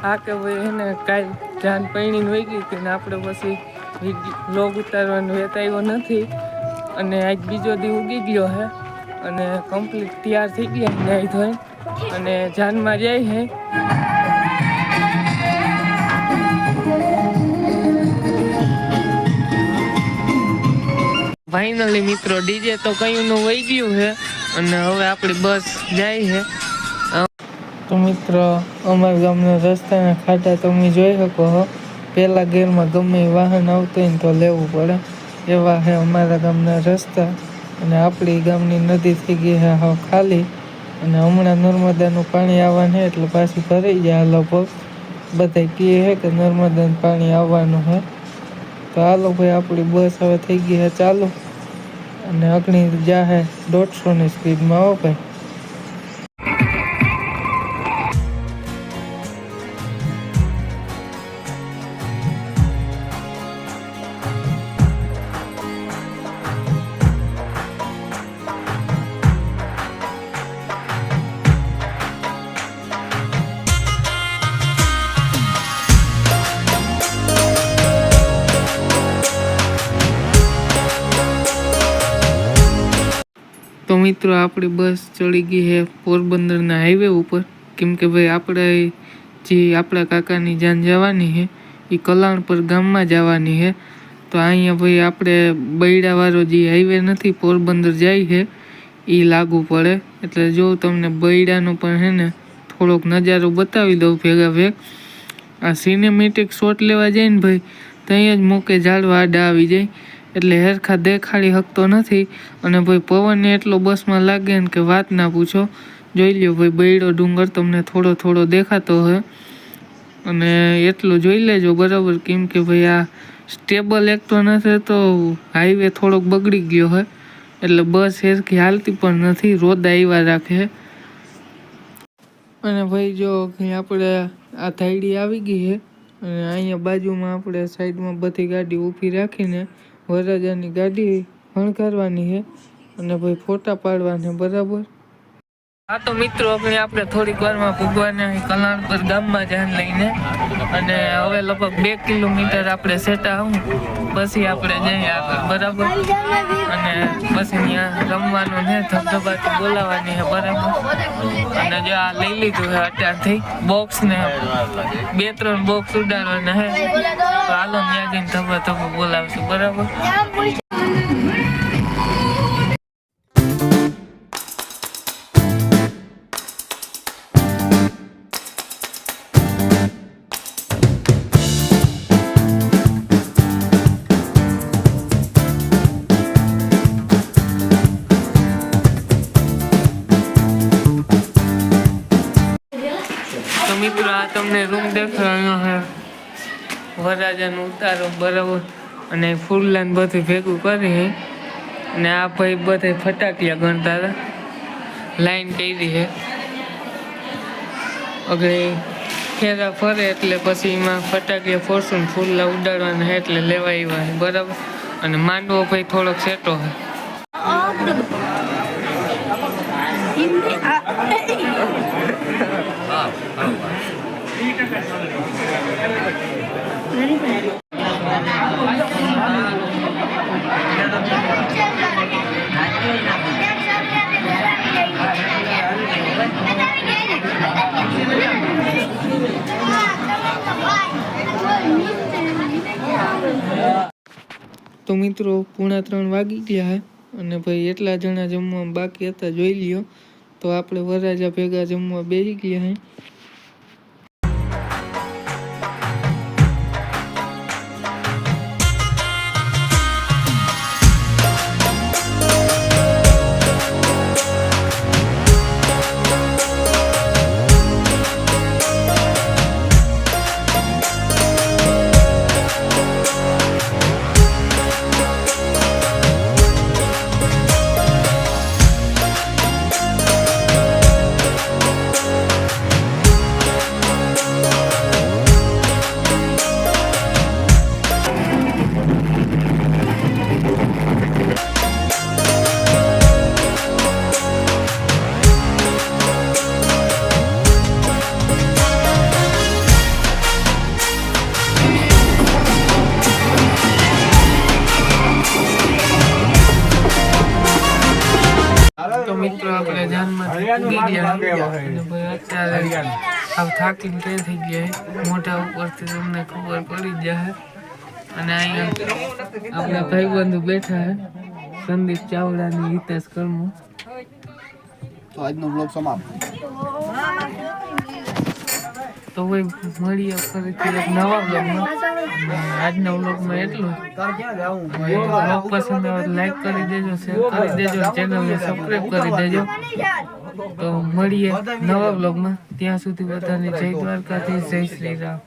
આ કે ભાઈ એને કાલ જાન પૈણીને વહી ગઈ હતી ને આપણે પછી વ્લોગ ઉતારવાનો વેત આવ્યો નથી અને આજ બીજો દી ઉગી ગયો હે અને કમ્પ્લીટ તૈયાર થઈ ગયા નાઈ ધોઈ અને જાનમાં જાય હે ફાઇનલી મિત્રો ડીજે તો કયું નું વહી ગયું છે અને હવે આપણી બસ જાય છે તો મિત્રો અમારા ગામના રસ્તાના ખાડા તમે જોઈ શકો છો પહેલા ગેરમાં ગમે વાહન આવતું હોય ને તો લેવું પડે એવા છે અમારા ગામના રસ્તા અને આપણી ગામની નદી થઈ ગઈ છે હાવ ખાલી અને હમણાં નર્મદાનું પાણી આવવાનું છે એટલે પાછી ભરાઈ જાય લગભગ બધા કહે છે કે નર્મદાનું પાણી આવવાનું છે તો હાલો ભાઈ આપણી બસ હવે થઈ ગઈ છે ચાલુ અને અગ્નિ જાહે 150 સ્પીડમાં આવો ભાઈ તો મિત્રો આપણી બસ ચડી ગઈ છે પોરબંદરના હાઈવે ઉપર કેમ કે ભાઈ આપણે જે આપણા કાકાની જાન જવાની છે એ કલાણપર ગામમાં જવાની છે તો અહીંયા ભાઈ આપણે બૈડાવાળો જે હાઈવે નથી પોરબંદર જાય છે એ લાગુ પડે એટલે જો તમને બૈડાનો પણ છે ને થોડોક નજારો બતાવી દઉં ભેગા ભેગ આ સિનેમેટિક શોટ લેવા જાય ને ભાઈ ત્યાં જ મોકે ઝાડવા આડા આવી જાય એટલે હેરખા દેખાડી શકતો નથી અને ભાઈ પવન એટલો બસમાં લાગે ને કે વાત ના પૂછો જોઈ લ્યો ભાઈ બૈડો ડુંગર તમને થોડો થોડો દેખાતો હોય અને એટલું જોઈ લેજો બરાબર કેમ કે ભાઈ આ સ્ટેબલ એક તો નથી તો હાઈવે થોડોક બગડી ગયો હોય એટલે બસ હેરખી હાલતી પણ નથી રોદ આવ્યા રાખે અને ભાઈ જો આપણે આ થાયડી આવી ગઈ છે અને અહીંયા બાજુમાં આપણે સાઈડમાં બધી ગાડી ઊભી રાખીને વરરાજાની ગાડી ફણકારવાની છે અને ભાઈ ફોટા પાડવાના બરાબર હા તો મિત્રો આપણે થોડીક વારમાં ભૂગવાના કલાણપર ગામમાં જાન લઈને અને હવે લગભગ 2 કિલોમીટર આપણે સેટા આવું પછી આપણે જઈએ આગળ બરાબર અને પછી ત્યાં રમવાનું છે ધબધબાથી બોલાવવાની છે બરાબર અને જો આ લઈ લીધું છે અત્યારથી બોક્સ ને 2-3 બોક્સ ઉડાડવાના છે તો હાલો ત્યાં જઈને ધબધબ બોલાવશું બરાબર મિત્રો આ તમને રૂમ દેખાડવાનો છે વરરાજાનો ઉતારો બરાબર અને ફૂલલાન બધું ભેગું કરી અને આ ભાઈ બધા ફટાકિયા ગણતા હતા લાઈન કરી છે અગર ફેરા ફરે એટલે પછી એમાં ફટાકિયા ફોડશું ને ફૂલલા ઉડાડવાના છે એટલે લેવા આવ્યા છે બરાબર અને માંડવો ભાઈ થોડોક સેટો છે તો મિત્રો 2:30 વાગી ગયા હે અને ભાઈ એટલા જણા જમવા બાકી હતા જોઈ લ્યો તો આપણે વરરાજા ભેગા જમવા બેસી ગયા હે ઉગી ગયા અને ભાઈ અત્યારે આવ થાકીને તે થઈ ગયા મોઢા ઉપરથી તમને ખબર પડી જાય અને અહીંયા આપણા ભાઈબંધુ બેઠા હે સંદીપ ચાવડા ની હિતેશ કર્મો તો આજનો બ્લોગ સમાપ્ત તો ભાઈ મળીએ ફરીથી એક નવા બ્લોગમાં આજના બ્લોગમાં એટલું બ્લોગ પસંદ આવે લાઈક કરી દેજો શેર કરી દેજો ચેનલને સબસ્ક્રાઇબ કરી દેજો તો મળીએ નવા બ્લોગમાં ત્યાં સુધી બધાને જય દ્વારકાધીશ જય શ્રી રામ